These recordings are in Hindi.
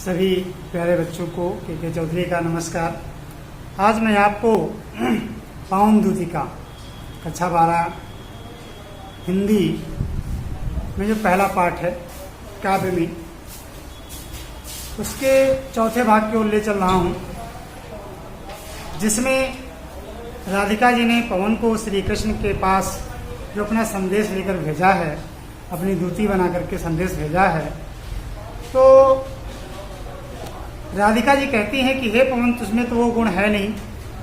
सभी प्यारे बच्चों को के चौधरी का नमस्कार। आज मैं आपको पवन दूतिका कक्षा 12 हिंदी में जो पहला पाठ है काव्य में, उसके चौथे भाग की ओर ले चल रहा हूँ, जिसमें राधिका जी ने पवन को श्री कृष्ण के पास जो अपना संदेश लेकर भेजा है, अपनी दूती बना करके संदेश भेजा है, तो राधिका जी कहती हैं कि हे पवन, तुझमें तो वो गुण है नहीं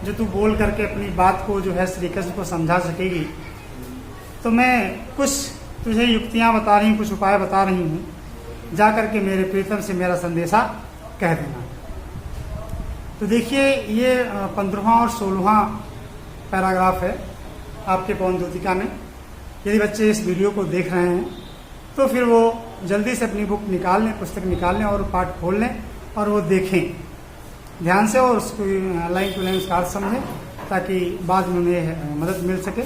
जो तू बोल करके अपनी बात को जो है श्री कृष्ण को समझा सकेगी। तो मैं कुछ तुझे युक्तियां बता रही हूँ, कुछ उपाय बता रही हूँ, जा करके मेरे प्रीतम से मेरा संदेशा कह देना। तो देखिए, ये 15वां और 16वां पैराग्राफ है आपके पवन दूतिका में। यदि बच्चे इस वीडियो को देख रहे हैं तो फिर वो जल्दी से अपनी बुक निकाल लें, पुस्तक निकाल लें और पाठ खोल लें और वो देखें ध्यान से और उसको लाइन टू लाइन उसका अर्थ समझें, ताकि बाद में उन्हें मदद मिल सके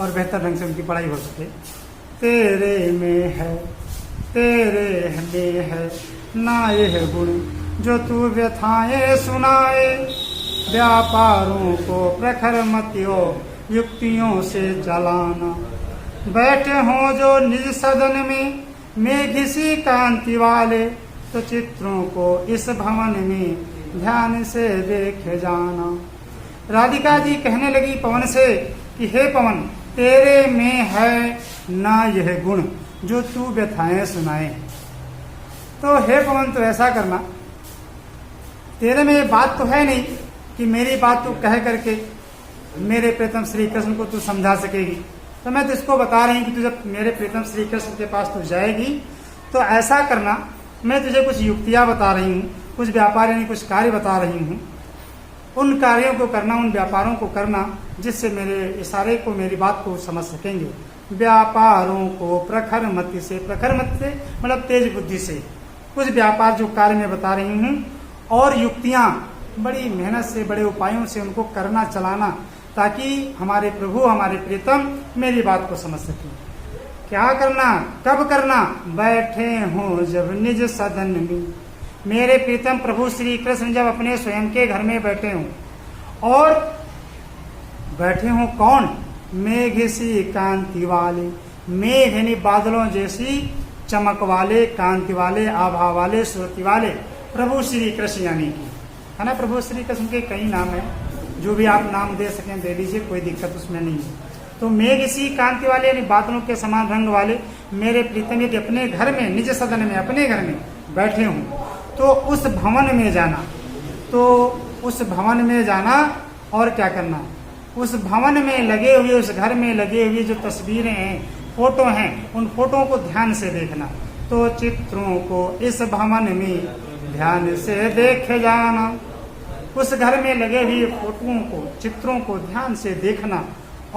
और बेहतर ढंग से उनकी पढ़ाई हो सके। तेरे में है, तेरे में है ना यह गुण जो तू व्यथाएं सुनाए, व्यापारों को प्रखर मतियों युक्तियों से जलाना। बैठे हों जो निज सदन में मेघ सी कांति वाले, तो चित्रों को इस भवन में ध्यान से देखे जाना। राधिका जी कहने लगी पवन से कि हे पवन, तेरे में है ना यह गुण जो तू व्यथाएं सुनाए। तो हे पवन, तो ऐसा करना, तेरे में ये बात तो है नहीं कि मेरी बात तू कह करके मेरे प्रीतम श्री कृष्ण को तू समझा सकेगी। तो मैं तुझको बता रही हूँ कि तू जब मेरे प्रीतम श्री कृष्ण के पास तू जाएगी तो ऐसा करना, मैं तुझे कुछ युक्तियां बता रही हूँ, कुछ व्यापार यानी कुछ कार्य बता रही हूँ। उन कार्यों को करना, उन व्यापारों को करना जिससे मेरे इशारे को, मेरी बात को समझ सकेंगे। व्यापारों को प्रखर मति से, प्रखर मति से मतलब तेज बुद्धि से, कुछ व्यापार जो कार्य मैं बता रही हूँ, और युक्तियां बड़ी मेहनत से, बड़े उपायों से उनको करना, चलाना, ताकि हमारे प्रभु, हमारे प्रीतम मेरी बात को समझ सकें। क्या करना, कब करना? बैठे हो जब निज सदन में, मेरे प्रीतम प्रभु श्री कृष्ण जब अपने स्वयं के घर में बैठे हों। और बैठे हों कौन? मेघ सी कांति वाले, मेघ यानी बादलों जैसी चमक वाले, कांति वाले, आभा वाले, सुरति वाले प्रभु श्री कृष्ण यानी कि, है ना। प्रभु श्री कृष्ण के कई नाम है, जो भी आप नाम दे सकें दे लीजिए, कोई दिक्कत उसमें नहीं है। तो मेघ सी कांति वाले यानी बादलों के समान रंग वाले मेरे प्रीतम यदि अपने घर में, निज सदन में, अपने घर में बैठे हों, तो उस भवन में जाना। तो उस भवन में जाना और क्या करना? उस भवन में लगे हुए, उस घर में लगे हुए जो तस्वीरें हैं, फोटो हैं, उन फोटो को ध्यान से देखना। तो चित्रों को इस भवन में ध्यान से देखे जाना। उस घर में लगे हुए फोटोओं को, चित्रों को ध्यान से देखना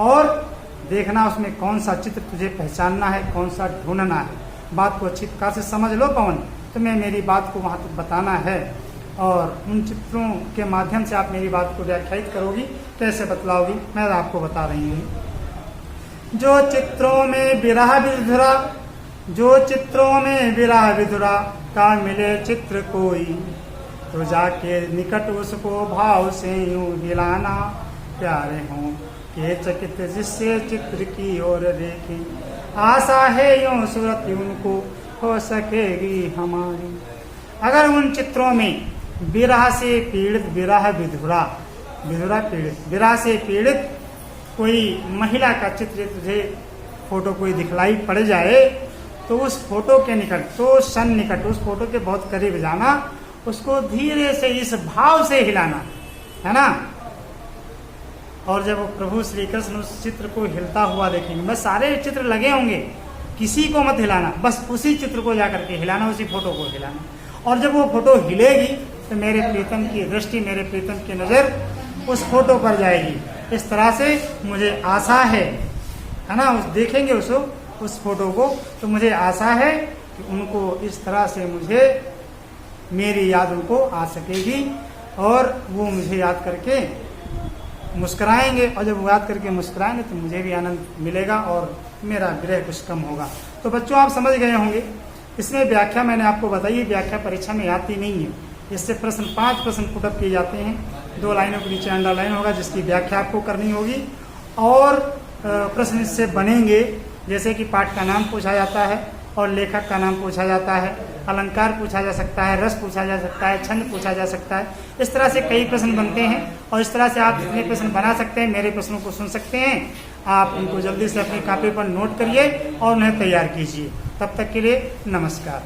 और देखना उसमें कौन सा चित्र तुझे पहचानना है, कौन सा ढूंढना है। बात को अच्छी प्रकार से समझ लो पवन, तुम्हें मेरी बात को वहां तक बताना है और उन चित्रों के माध्यम से आप मेरी बात को व्याख्यायित करोगी। कैसे बतलाओगी, मैं आपको बता रही हूँ। जो चित्रों में विरह विधुरा, जो चित्रों में विरह विधुरा का मिले चित्र कोई, तो जाके निकट उसको भाव से यूं हिलाना। प्यारे हों के चकित जिससे चित्र की ओर देखे, आशा है यूं सूरत उनको हो सकेगी हमारी। अगर उन चित्रों में विरह से पीड़ित, विरह विधुरा, विधुरा पीड़ित, विरह से पीड़ित कोई महिला का चित्र तुझे फोटो कोई दिखलाई पड़ जाए, तो उस फोटो के निकट, तो सन्निकट, उस फोटो के बहुत करीब जाना, उसको धीरे से इस भाव से हिलाना, है ना। और जब प्रभु श्री कृष्ण उस चित्र को हिलता हुआ देखेंगे, बस सारे चित्र लगे होंगे, किसी को मत हिलाना, बस उसी चित्र को जाकर के हिलाना, उसी फोटो को हिलाना। और जब वो फोटो हिलेगी तो मेरे प्रीतम की दृष्टि, मेरे प्रीतम की नजर उस फोटो पर जाएगी। इस तरह से मुझे आशा है ना, उस देखेंगे उस फोटो को, तो मुझे आशा है कि उनको इस तरह से मुझे मेरी याद उनको आ सकेगी और वो मुझे याद करके मुस्कुराएंगे। और जब वो याद करके मुस्कुराएंगे तो मुझे भी आनंद मिलेगा और मेरा विरह कुछ कम होगा। तो बच्चों, आप समझ गए होंगे इसमें व्याख्या मैंने आपको बताई है, व्याख्या परीक्षा में आती नहीं है। इससे प्रश्न 5 प्रश्न पुटअप किए जाते हैं, 2 लाइनों के नीचे अंडरलाइन होगा जिसकी व्याख्या आपको करनी होगी। और प्रश्न इससे बनेंगे, जैसे कि पाठ का नाम पूछा जाता है और लेखक का नाम पूछा जाता है, अलंकार पूछा जा सकता है, रस पूछा जा सकता है, छंद पूछा जा सकता है। इस तरह से कई प्रश्न बनते हैं और इस तरह से आप जितने प्रश्न बना सकते हैं, मेरे प्रश्नों को सुन सकते हैं। आप उनको जल्दी से अपनी कॉपी पर नोट करिए और उन्हें तैयार कीजिए। तब तक के लिए नमस्कार।